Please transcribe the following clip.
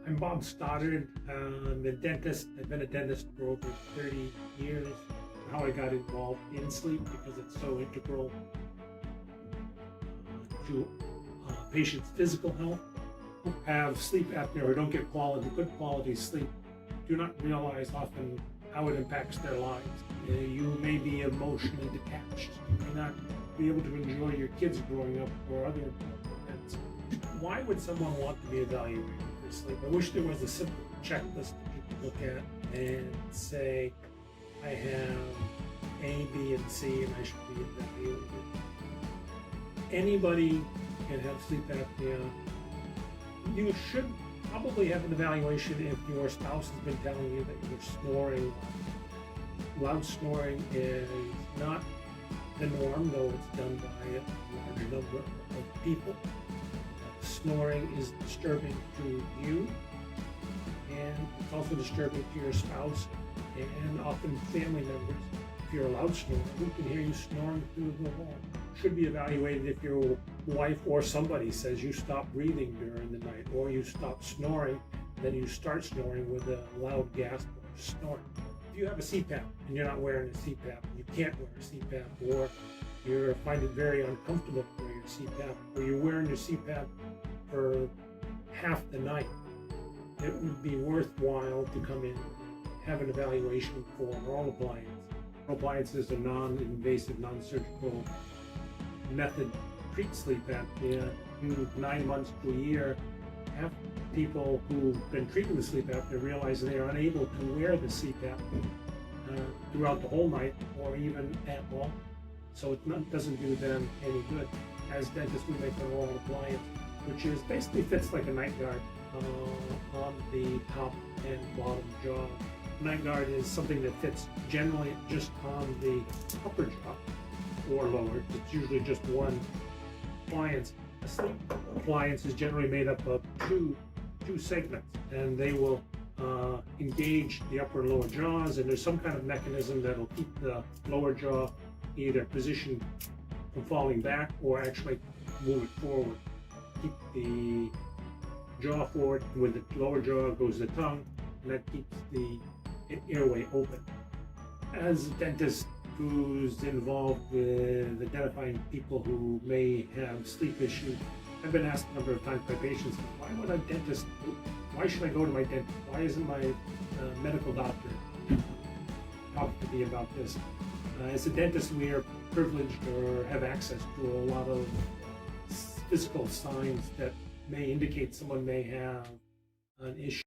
I'm Bob Stoddard. I'm a dentist. I've been a dentist for over 30 years. How I got involved in sleep because it's so integral to patients' physical health. Who have sleep apnea or don't get good quality sleep do not realize often how it impacts their lives. You may be emotionally detached. You may not be able to enjoy your kids growing up or other events. Why would someone want to be evaluated for sleep? I wish there was a simple checklist that you could look at and say, I have A, B, and C, and I should be evaluated. Anybody can have sleep apnea. You should probably have an evaluation if your spouse has been telling you that you're snoring. Loud snoring is not the norm, though it's done by a large number of people. Snoring is disturbing to you, and it's also disturbing to your spouse and often family members. If you're a loud snorer, who can hear you snoring through the wall? Should be evaluated if your wife or somebody says you stop breathing during the night, or you stop snoring, then you start snoring with a loud gasp or snort. If you have a CPAP and you're not wearing a CPAP, you can't wear a CPAP, or you find it very uncomfortable to wear your CPAP, or you're wearing your CPAP for half the night, it would be worthwhile to come in and have an evaluation for an oral appliance. Oral appliance is a non-invasive, non-surgical method to treat sleep apnea. In 9 months to a year, half people who've been treated with sleep apnea realize they are unable to wear the CPAP throughout the whole night or even at all. So it doesn't do them any good. As dentists, we make an oral appliance, which is basically fits like a night guard on the top and bottom jaw. Night guard is something that fits generally just on the upper jaw or lower. It's usually just one appliance. A sleep appliance is generally made up of two segments, and they will engage the upper and lower jaws, and there's some kind of mechanism that will keep the lower jaw either positioned from falling back or actually move it forward. Keep the jaw forward. With the lower jaw goes the tongue, and that keeps the airway open. As a dentist who's involved with identifying people who may have sleep issues, I've been asked a number of times by patients, why should I go to my dentist? Why isn't my medical doctor talking to me about this? As a dentist, we are privileged or have access to a lot of physical signs that may indicate someone may have an issue.